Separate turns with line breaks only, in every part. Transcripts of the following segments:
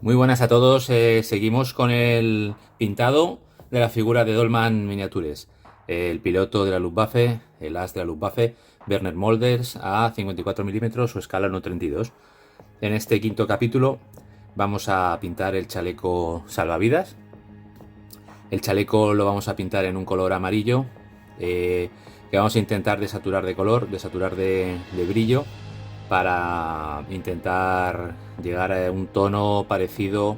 Muy buenas a todos. Seguimos con el pintado de la figura de Dolman Miniatures, el piloto de la Luftwaffe, el as de la Luftwaffe, Werner Molders, a 54 milímetros, su escala 1.32. En este quinto capítulo vamos a pintar el chaleco salvavidas. El chaleco lo vamos a pintar en un color amarillo, que vamos a intentar desaturar de color, desaturar de brillo, para intentar llegar a un tono parecido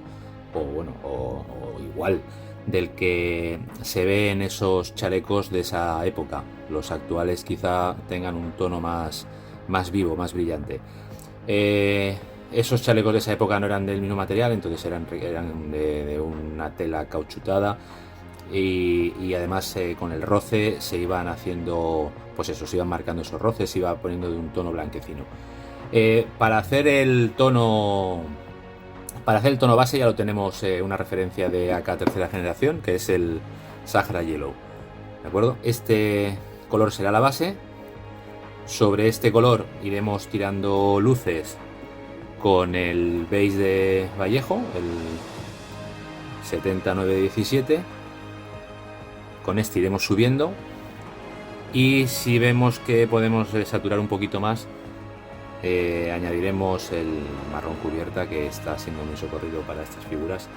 o igual del que se ve en esos chalecos de esa época. Los actuales quizá tengan un tono más vivo, más brillante. Esos chalecos de esa época no eran del mismo material, entonces eran de una tela cauchutada, y además con el roce se iban haciendo, pues eso, se iban marcando esos roces, se iba poniendo de un tono blanquecino. Para hacer el tono base ya lo tenemos, una referencia de AK tercera generación, que es el Sahara Yellow. ¿De acuerdo? Este color será la base. Sobre este color iremos tirando luces con el beige de Vallejo, el 7917. Con este iremos subiendo. Y si vemos que podemos saturar un poquito más, añadiremos el marrón cubierta, que está siendo muy socorrido para estas figuras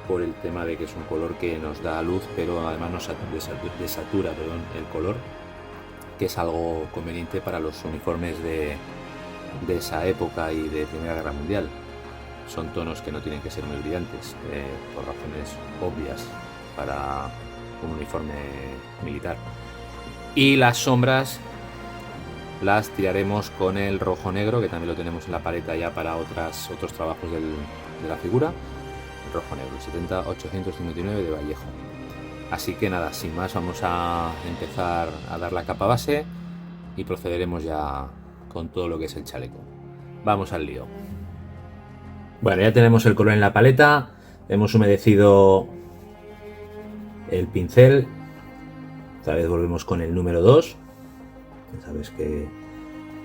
por el tema de que es un color que nos da luz, pero además nos desatura el color, que es algo conveniente para los uniformes de esa época y de Primera Guerra Mundial. Son tonos que no tienen que ser muy brillantes, por razones obvias para un uniforme militar. Y las sombras las tiraremos con el rojo negro, que también lo tenemos en la paleta ya para otros trabajos de la figura. El rojo negro, el 70859 de Vallejo. Así que nada, sin más, vamos a empezar a dar la capa base y procederemos ya con todo lo que es el chaleco. Vamos al lío. Bueno, ya tenemos el color en la paleta, hemos humedecido el pincel. Otra vez volvemos con el número 2. Ya sabes que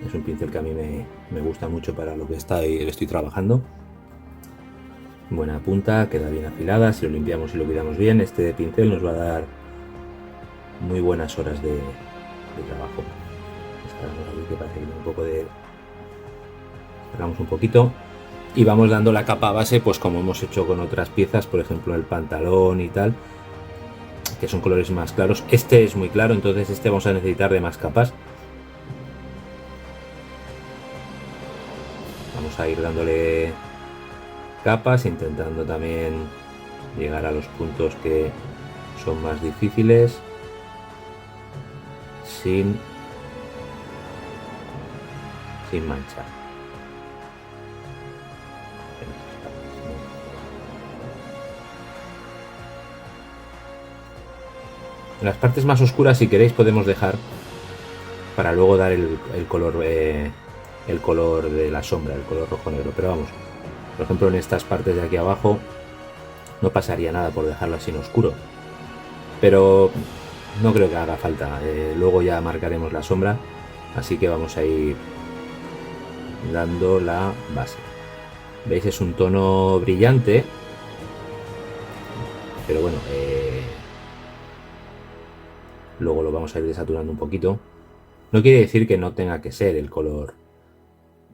es un pincel que a mí me gusta mucho para lo que estoy trabajando. Buena punta, queda bien afilada. Si lo limpiamos y lo cuidamos bien, este pincel nos va a dar muy buenas horas de trabajo. Aquí que parece que un poco de... Sacamos un poquito y vamos dando la capa base, pues como hemos hecho con otras piezas, por ejemplo el pantalón y tal, que son colores más claros. Este es muy claro, entonces este vamos a necesitar de más capas. Vamos a ir dándole capas, intentando también llegar a los puntos que son más difíciles sin manchar. En las partes más oscuras, si queréis, podemos dejar para luego dar el color de la sombra, el color rojo negro. Pero vamos, por ejemplo, en estas partes de aquí abajo no pasaría nada por dejarlo así en oscuro, pero no creo que haga falta. Luego ya marcaremos la sombra, así que vamos a ir dando la base. ¿Veis? Es un tono brillante, pero bueno, luego lo vamos a ir desaturando un poquito. No quiere decir que no tenga que ser el color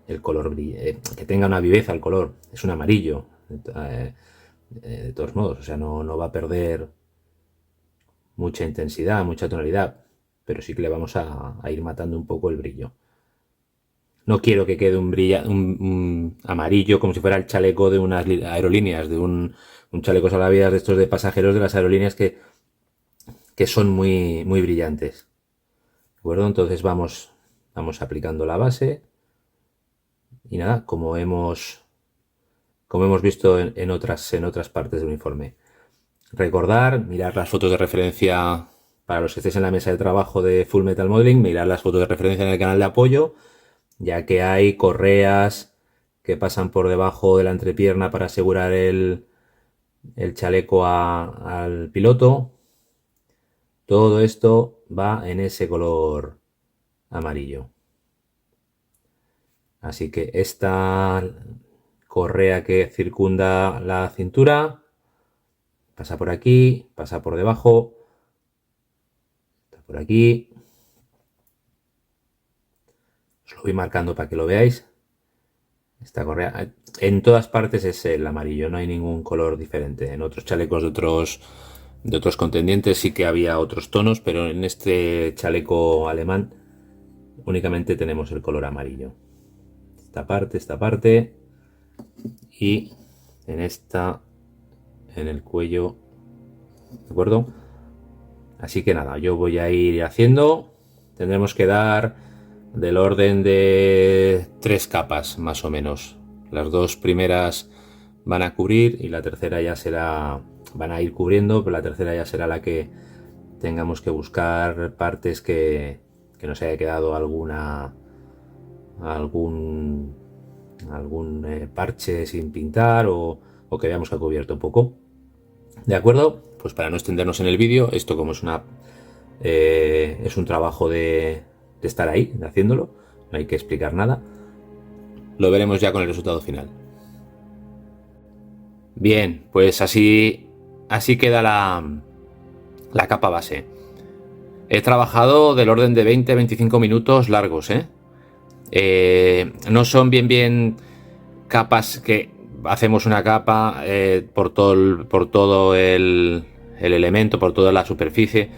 que tenga una viveza el color. Es un amarillo, de todos modos, o sea, no va a perder mucha intensidad, mucha tonalidad, pero sí que le vamos a ir matando un poco el brillo. No quiero que quede un amarillo como si fuera el chaleco de unas aerolíneas, de un chaleco salvavidas de estos de pasajeros de las aerolíneas que son muy brillantes. ¿De acuerdo? Entonces vamos aplicando la base. Y nada, como hemos visto en otras partes del uniforme. Recordar, mirar las fotos de referencia para los que estéis en la mesa de trabajo de Full Metal Modeling, mirar las fotos de referencia en el canal de apoyo, ya que hay correas que pasan por debajo de la entrepierna para asegurar el chaleco al piloto. Todo esto va en ese color amarillo. Así que esta correa que circunda la cintura, pasa por aquí, pasa por debajo, está por aquí. Os lo voy marcando para que lo veáis. Esta correa en todas partes es el amarillo, no hay ningún color diferente. En otros chalecos de otros contendientes sí que había otros tonos, pero en este chaleco alemán únicamente tenemos el color amarillo. Esta parte y en esta, en el cuello, ¿de acuerdo? Así que nada, yo voy a ir haciendo. Tendremos que dar del orden de 3 capas más o menos. Las 2 primeras van a cubrir y la tercera ya será, van a ir cubriendo, pero la tercera ya será la que tengamos que buscar partes que nos haya quedado algún parche sin pintar o que veamos que ha cubierto un poco. ¿De acuerdo? Pues para no extendernos en el vídeo, esto como es es un trabajo de estar ahí, de haciéndolo, no hay que explicar nada. Lo veremos ya con el resultado final. Bien, pues así queda la capa base. He trabajado del orden de 20-25 minutos largos, no son bien capas que hacemos una capa por todo el elemento, por toda la superficie.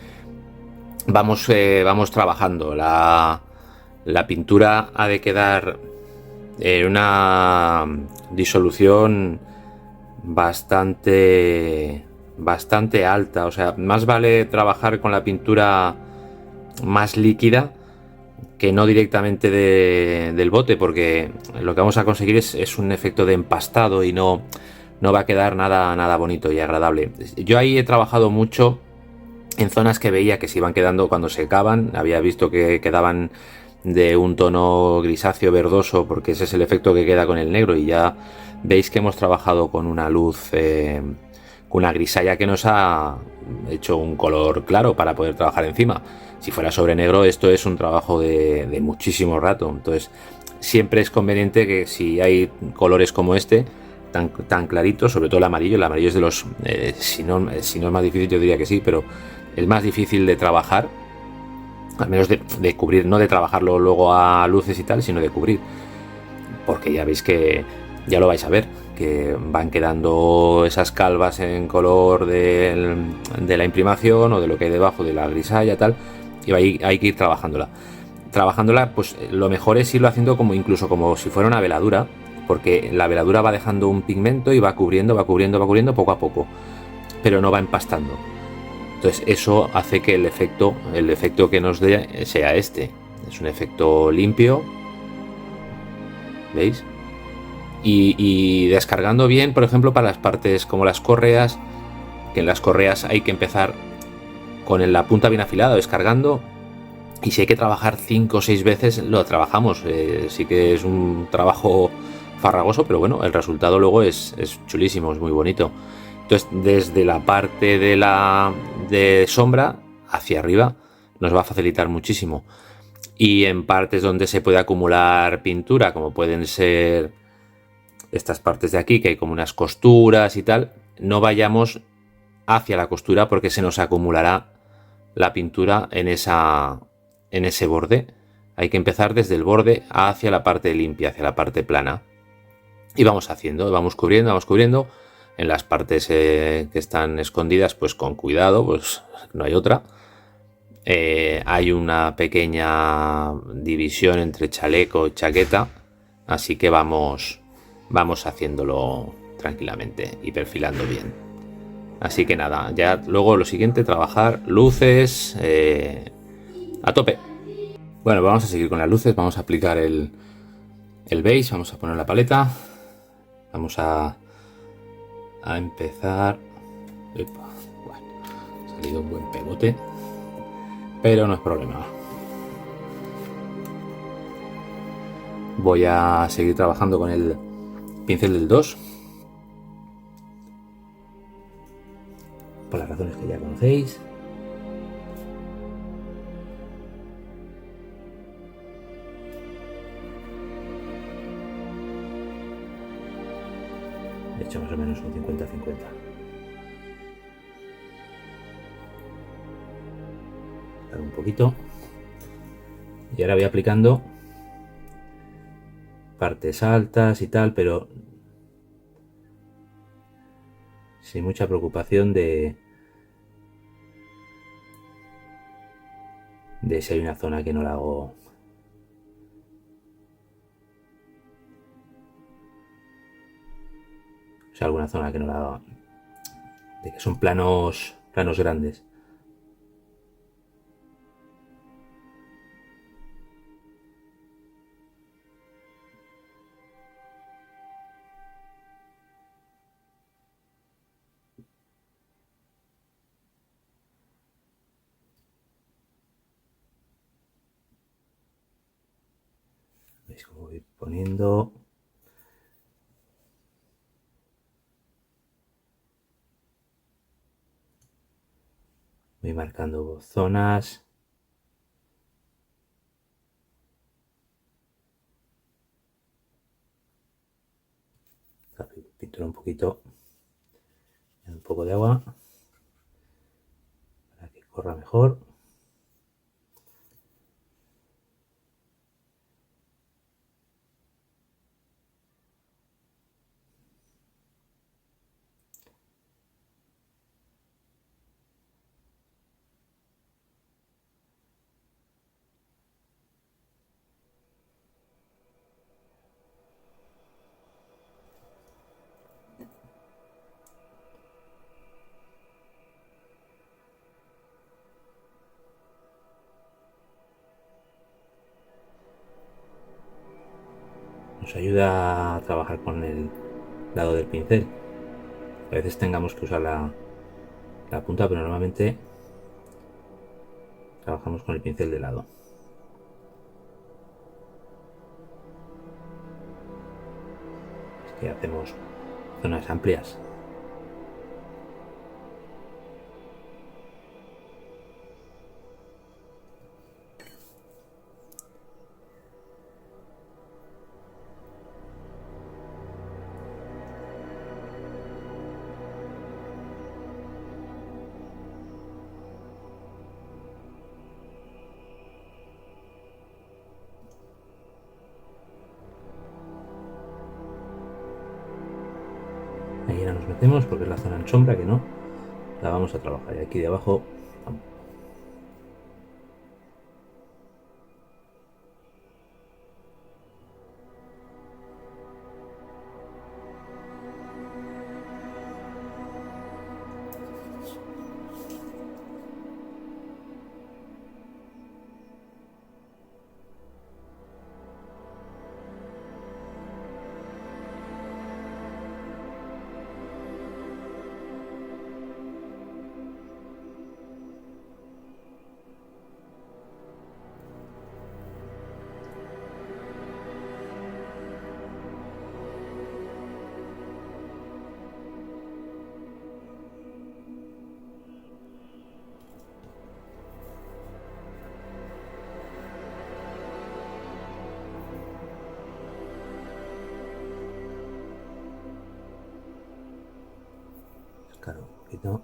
Vamos trabajando. La pintura ha de quedar en una disolución bastante alta. O sea, más vale trabajar con la pintura más líquida que no directamente del bote, porque lo que vamos a conseguir es un efecto de empastado y no va a quedar nada bonito y agradable. Yo ahí he trabajado mucho en zonas que veía que se iban quedando cuando secaban. Había visto que quedaban de un tono grisáceo verdoso, porque ese es el efecto que queda con el negro, y ya veis que hemos trabajado con una luz, con una grisalla que nos ha hecho un color claro para poder trabajar encima. Si fuera sobre negro, esto es un trabajo de muchísimo rato. Entonces siempre es conveniente que si hay colores como este tan claritos, sobre todo el amarillo es de los, si no es más difícil, yo diría que sí, pero el más difícil de trabajar, al menos de cubrir, no de trabajarlo luego a luces y tal, sino de cubrir, porque ya veis que, ya lo vais a ver, que van quedando esas calvas en color de la imprimación o de lo que hay debajo de la grisalla tal, y hay que ir trabajándola. Pues lo mejor es irlo haciendo incluso como si fuera una veladura, porque la veladura va dejando un pigmento y va cubriendo poco a poco, pero no va empastando. Entonces eso hace que el efecto que nos dé sea este. Es un efecto limpio, ¿veis? Y descargando bien, por ejemplo, para las partes como las correas, que en las correas hay que empezar con la punta bien afilada, descargando, y si hay que trabajar 5 o 6 veces, lo trabajamos. Sí que es un trabajo farragoso, pero bueno, el resultado luego es chulísimo, es muy bonito. Entonces, desde la parte de sombra hacia arriba nos va a facilitar muchísimo. Y en partes donde se puede acumular pintura, como pueden ser estas partes de aquí, que hay como unas costuras y tal, no vayamos hacia la costura, porque se nos acumulará la pintura en ese borde. Hay que empezar desde el borde hacia la parte limpia, hacia la parte plana. Y vamos haciendo, vamos cubriendo. En las partes que están escondidas, pues con cuidado, pues no hay otra. Hay una pequeña división entre chaleco y chaqueta, así que vamos haciéndolo tranquilamente y perfilando bien. Así que nada, ya luego lo siguiente, trabajar luces a tope. Bueno, vamos a seguir con las luces, vamos a aplicar el beige, vamos a poner la paleta, vamos a empezar. Epa, bueno, ha salido un buen pegote, pero no es problema. Voy a seguir trabajando con el pincel del 2, por las razones que ya conocéis. De hecho, más o menos un 50-50. Un poquito. Y ahora voy aplicando partes altas y tal, pero sin mucha preocupación de si hay una zona que no la hago. O sea, alguna zona que no la hago. De que son planos grandes. ¿Veis cómo voy poniendo? Voy marcando zonas. Pintura un poquito. Un poco de agua. Para que corra mejor. Nos ayuda a trabajar con el lado del pincel. A veces tengamos que usar la punta, pero normalmente trabajamos con el pincel de lado. Es que hacemos zonas amplias. Ahí ahora nos metemos porque es la zona en sombra que no la vamos a trabajar. Y aquí de abajo claro, un poquito.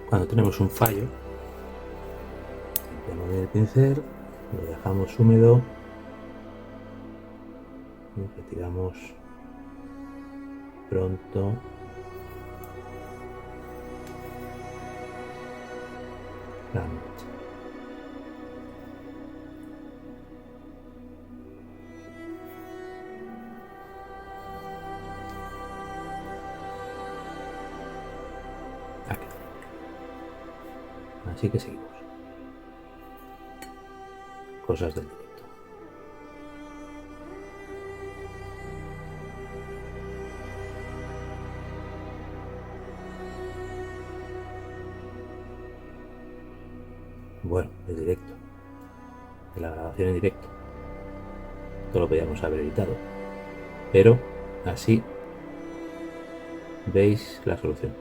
Cuando tenemos un fallo, limpiamos bien el pincel, lo dejamos húmedo y retiramos pronto la mancha. Así que seguimos. Cosas del directo. Bueno, el directo. De la grabación en directo. Esto lo podíamos haber editado. Pero así veis la solución.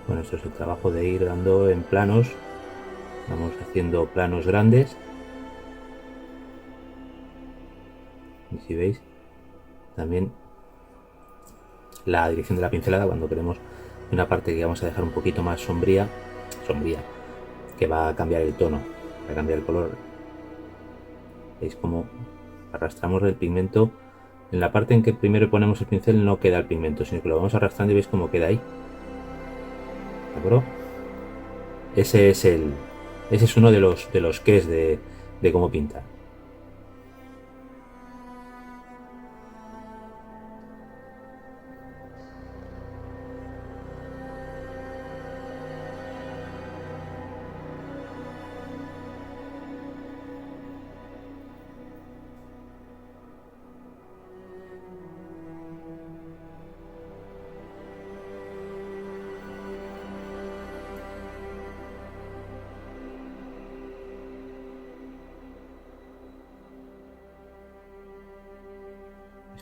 Bueno, esto es el trabajo de ir dando en planos. Vamos haciendo planos grandes. Y si veis, también la dirección de la pincelada cuando queremos una parte que vamos a dejar un poquito más sombría, que va a cambiar el tono, va a cambiar el color. Veis cómo arrastramos el pigmento. En la parte en que primero ponemos el pincel no queda el pigmento, sino que lo vamos arrastrando y veis cómo queda ahí. ¿De acuerdo? Ese es uno de los que es de cómo pintar.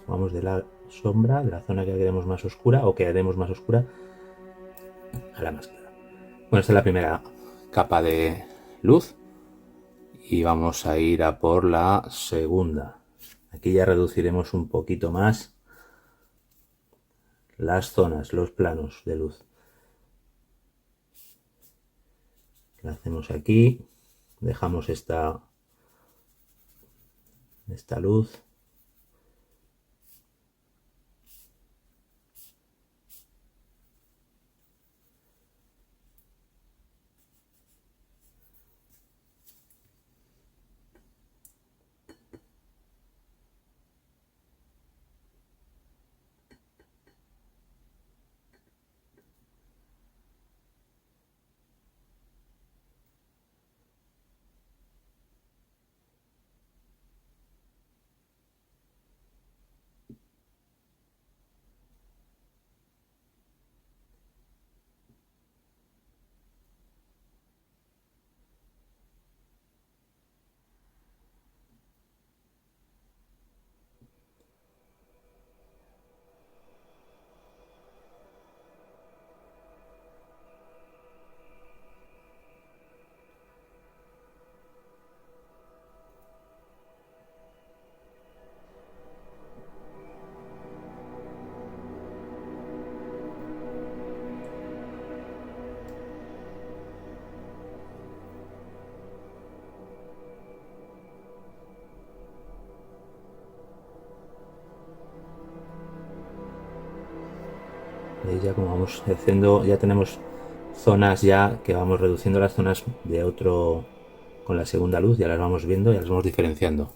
Vamos de la sombra, de la zona que queremos más oscura o que haremos más oscura, a la más clara. Bueno, esta es la primera capa de luz y vamos a ir a por la segunda. Aquí ya reduciremos un poquito más las zonas, los planos de luz. La hacemos aquí, dejamos esta luz. ¿Veis? Ya como vamos haciendo, ya tenemos zonas ya que vamos reduciendo las zonas de otro con la segunda luz, ya las vamos viendo, ya las vamos diferenciando.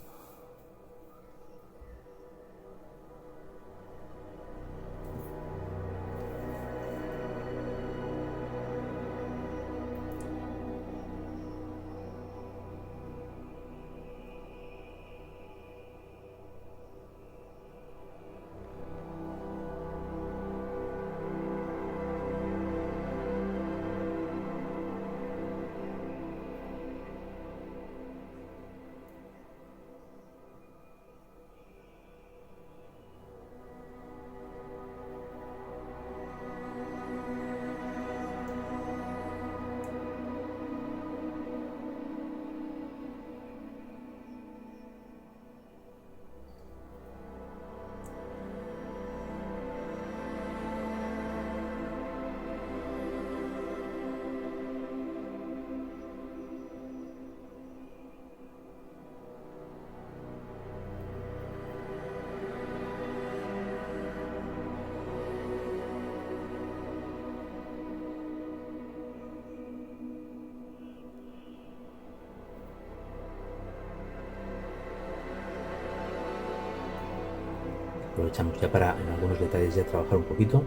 aprovechamos ya para en algunos detalles ya trabajar un poquito.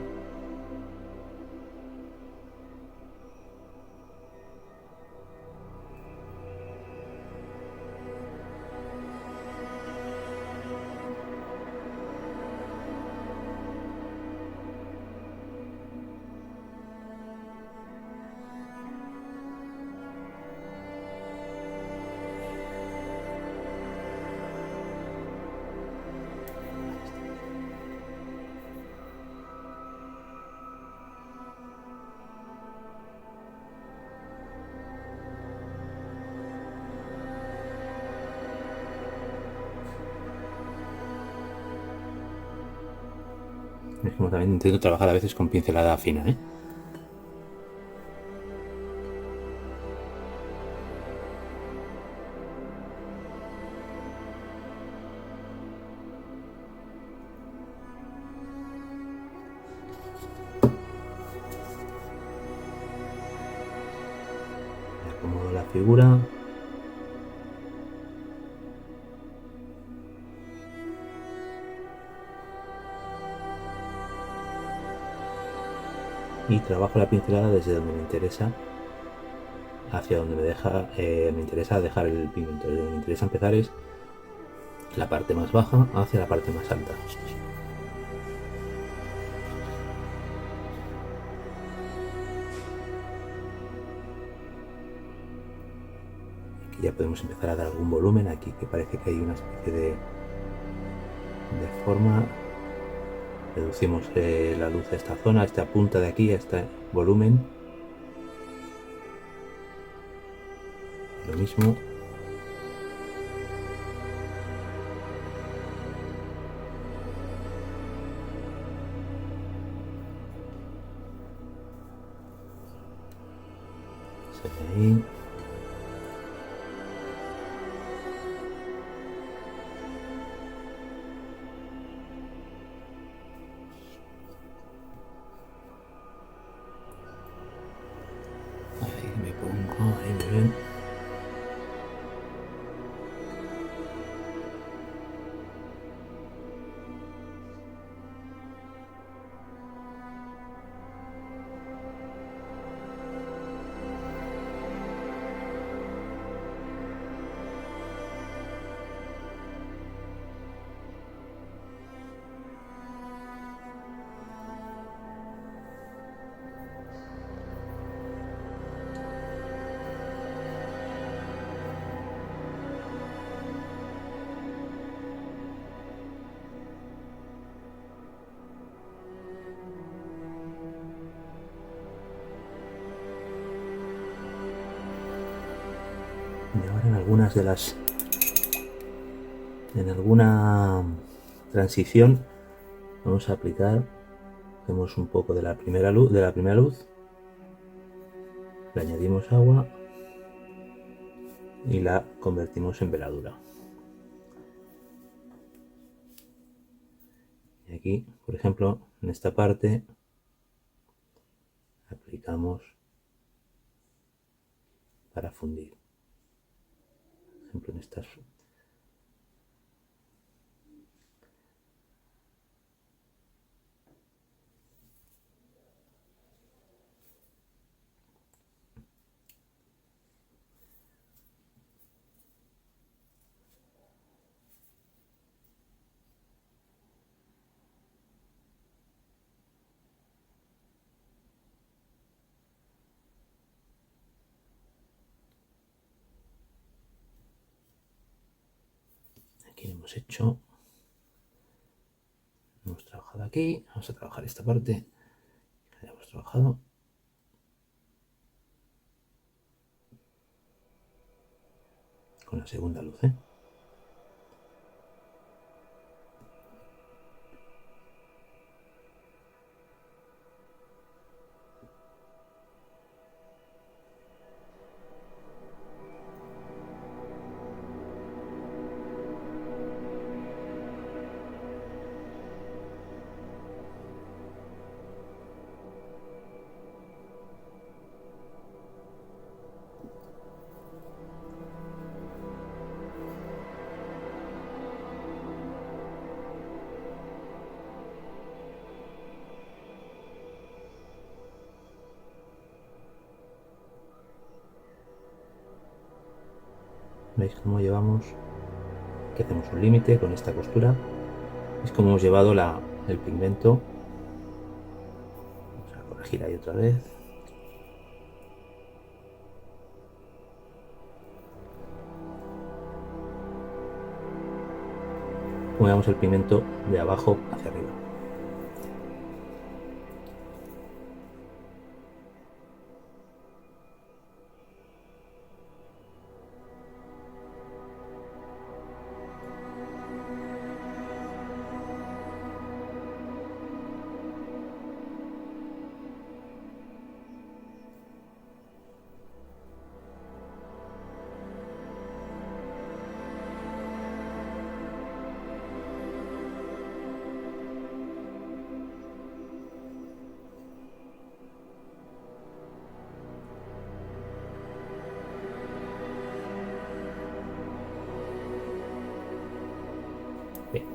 Como también intento trabajar a veces con pincelada fina, ¿eh? Acomodo la figura. Y trabajo la pincelada desde donde me interesa hacia donde me interesa dejar el pigmento. Donde me interesa empezar es la parte más baja hacia la parte más alta. Aquí ya podemos empezar a dar algún volumen. Aquí que parece que hay una especie de forma. Reducimos la luz a esta zona, a esta punta de aquí, a este volumen. Lo mismo. Ahí. Ahí me pongo, ahí me ven. Y ahora en alguna transición vamos a aplicar, hacemos un poco de la primera luz, le añadimos agua y la convertimos en veladura. Y aquí, por ejemplo, en esta parte aplicamos para fundir. Por ejemplo, en estas. Aquí hemos hecho. Hemos trabajado aquí. Vamos a trabajar esta parte que hemos trabajado. Con la segunda luz, ¿eh? ¿Veis cómo llevamos? Que hacemos un límite con esta costura. Es como hemos llevado el pigmento. Vamos a corregir ahí otra vez. Como llevamos el pigmento de abajo hacia arriba. Bien.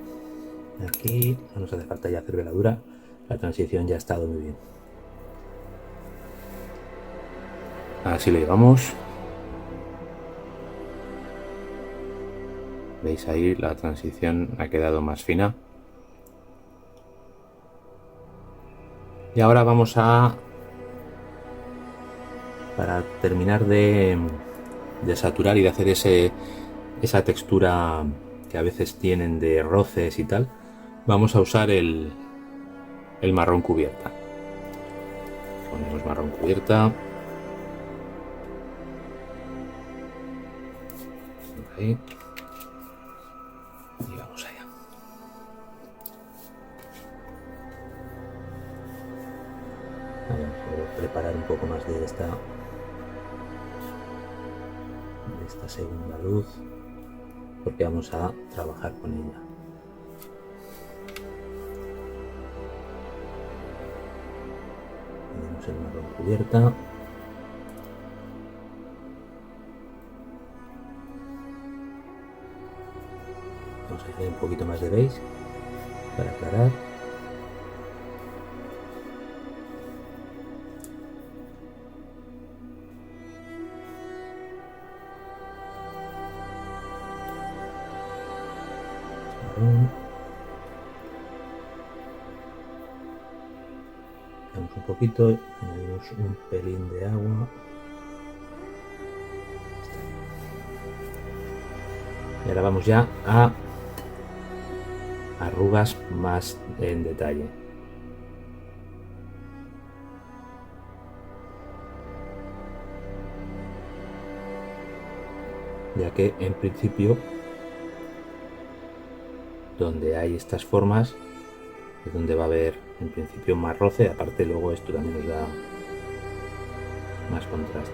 Aquí no nos hace falta ya hacer veladura. La transición ya ha estado muy bien. Así lo llevamos. Veis ahí la transición ha quedado más fina. Y ahora vamos para terminar de saturar y de hacer esa textura que a veces tienen de roces y tal, vamos a usar el marrón cubierta. Ponemos marrón cubierta. Ahí. Y vamos allá. Vamos a preparar un poco más de esta segunda luz, porque vamos a trabajar con ella. Tenemos el marrón cubierta. Vamos a hacer un poquito más de beige para aclarar. Damos un poquito, añadimos un pelín de agua. Y ahora vamos ya a arrugas más en detalle. Ya que en principio donde hay estas formas es donde va a haber en principio más roce, aparte luego esto también nos da más contraste.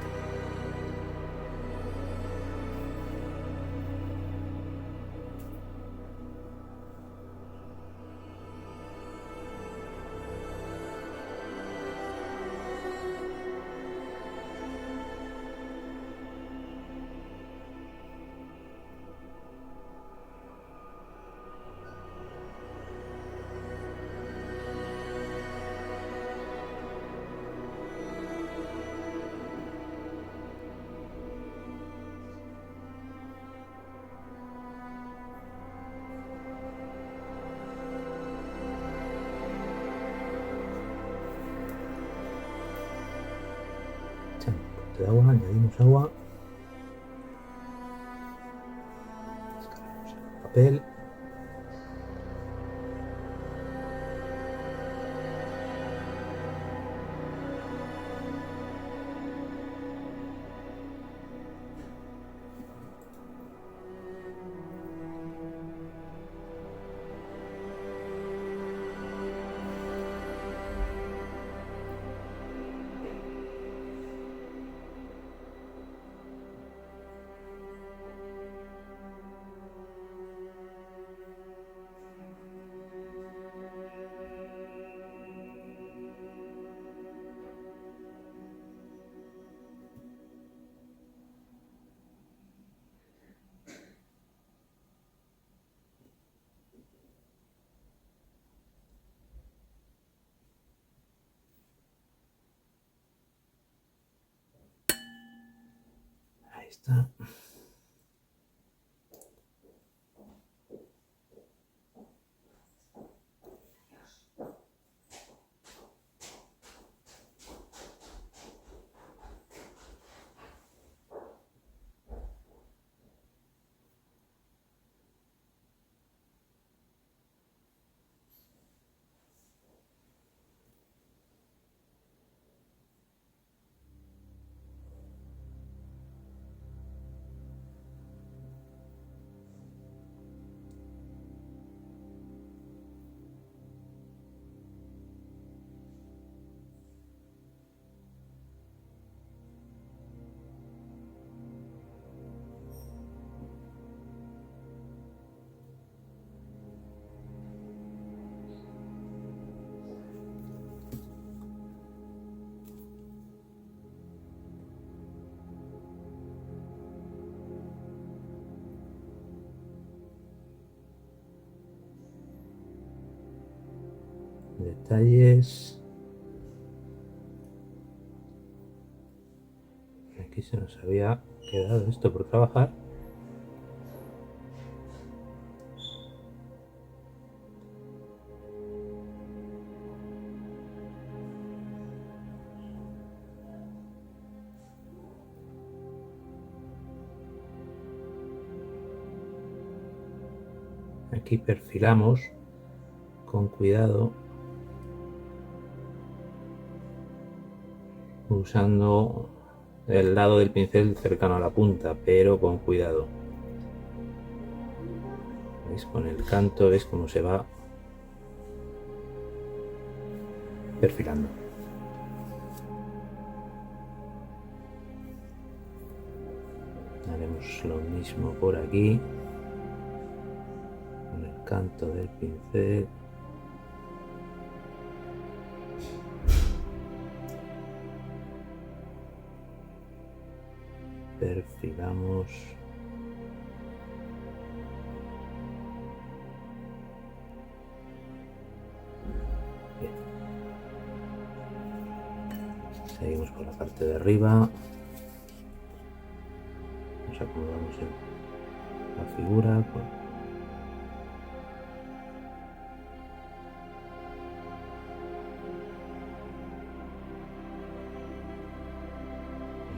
Echamos un poquito de agua, añadimos agua, descargamos el papel. Ahí está. detalles. Aquí se nos había quedado esto por trabajar. Aquí perfilamos con cuidado, usando el lado del pincel cercano a la punta, pero con cuidado. ¿Veis? Con el canto, ¿veis cómo se va perfilando? Haremos lo mismo por aquí, con el canto del pincel. Perfilamos. Bien. Seguimos por la parte de arriba. Nos acomodamos en la figura.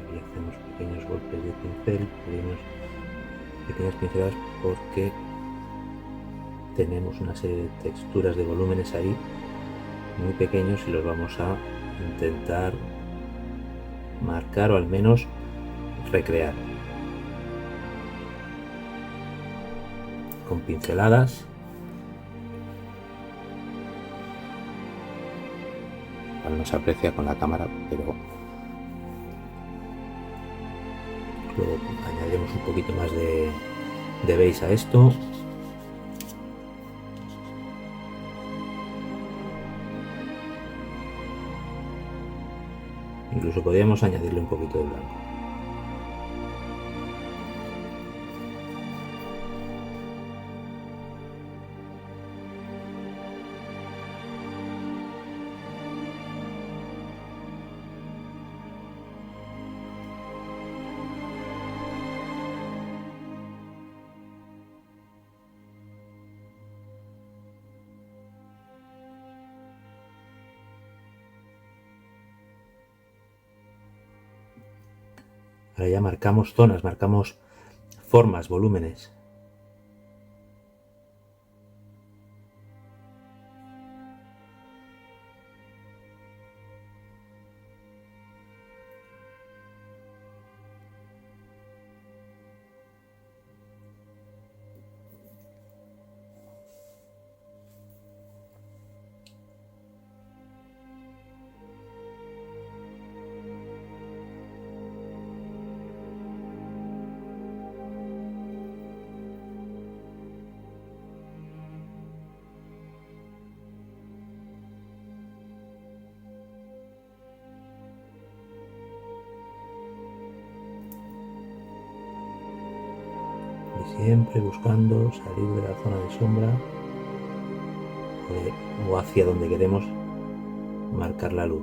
Aquí hacemos pequeños golpes de pincel, pequeñas pinceladas, porque tenemos una serie de texturas de volúmenes ahí muy pequeños y los vamos a intentar marcar o al menos recrear con pinceladas. No se aprecia con la cámara, pero luego añadiremos un poquito más de beige a esto. Incluso podríamos añadirle un poquito de blanco. Ahora ya marcamos zonas, marcamos formas, volúmenes. Y siempre buscando salir de la zona de sombra o hacia donde queremos marcar la luz.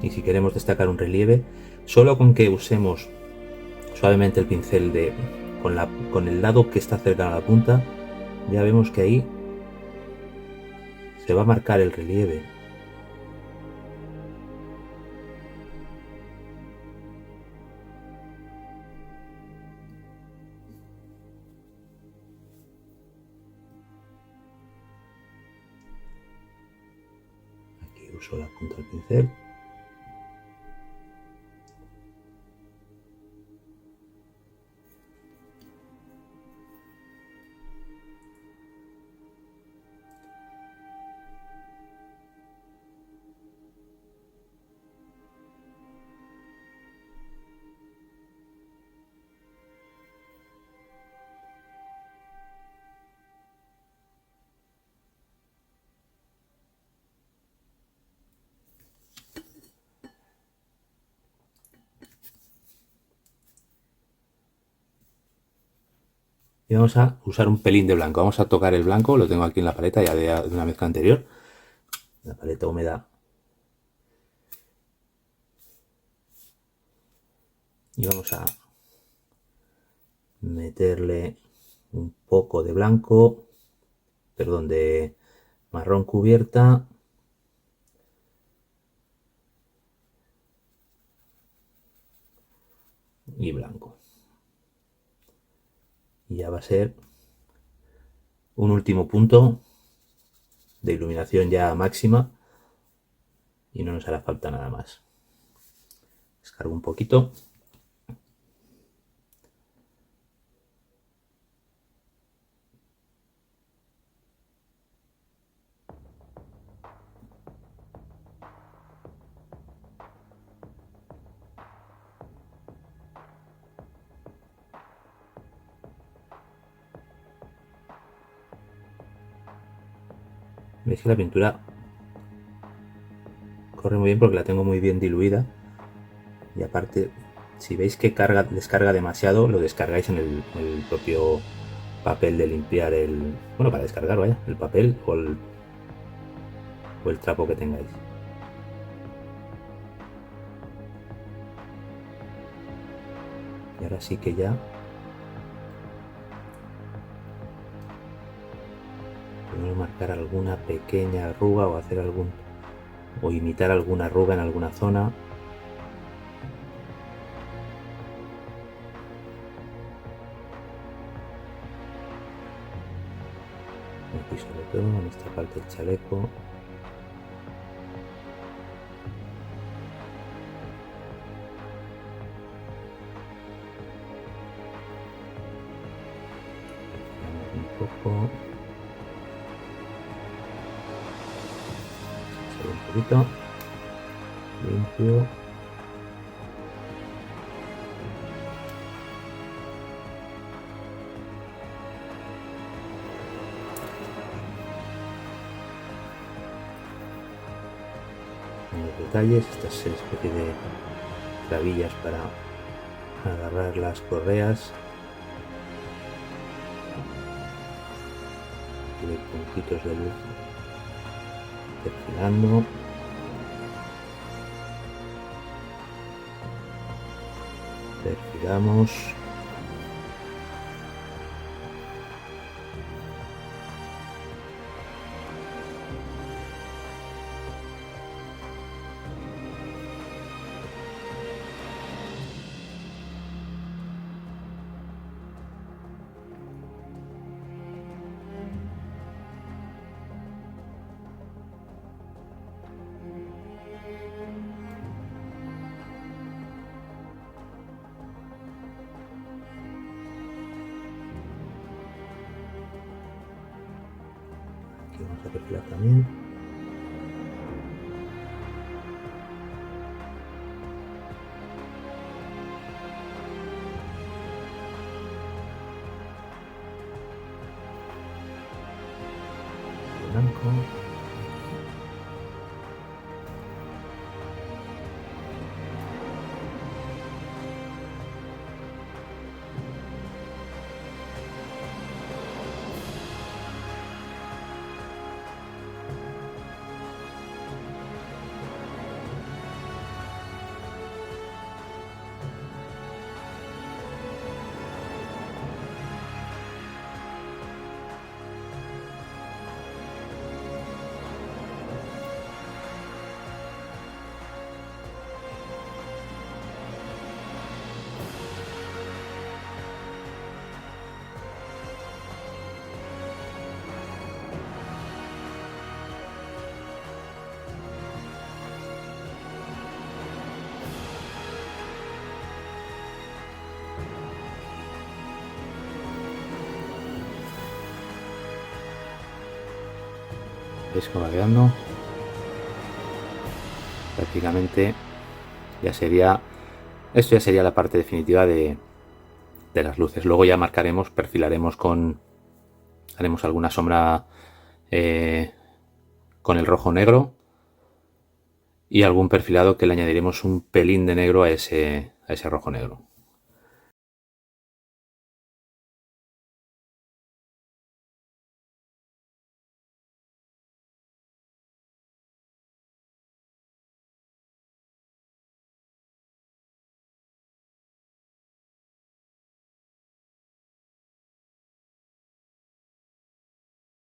Y si queremos destacar un relieve, solo con que usemos suavemente el pincel con el lado que está cercano a la punta, ya vemos que ahí se va a marcar el relieve. Aquí uso la punta del pincel. Y vamos a usar un pelín de blanco. Vamos a tocar el blanco, lo tengo aquí en la paleta ya de una mezcla anterior. La paleta húmeda. Y vamos a meterle un poco de blanco, perdón, de marrón cubierta. Y blanco. Y ya va a ser un último punto de iluminación ya máxima y no nos hará falta nada más. Descargo un poquito. Veis que la pintura corre muy bien porque la tengo muy bien diluida, y aparte, si veis que descarga demasiado, lo descargáis en el propio papel de limpiar bueno, para descargar, vaya, el papel o el trapo que tengáis. Y ahora sí que ya podemos marcar alguna pequeña arruga o hacer o imitar alguna arruga en alguna zona. Aquí sobre todo en esta parte del chaleco. Un poco. Un poquito. Limpio. Los detalles, estas especie de trabillas para agarrar las correas, y puntitos de luz perfilando. Perfilamos. Aquí vamos a perfilar también. Blanco. ¿Veis cómo va quedando? Prácticamente ya sería, esto ya sería la parte definitiva de las luces. Luego ya marcaremos, perfilaremos haremos alguna sombra con el rojo negro y algún perfilado que le añadiremos un pelín de negro a ese rojo negro.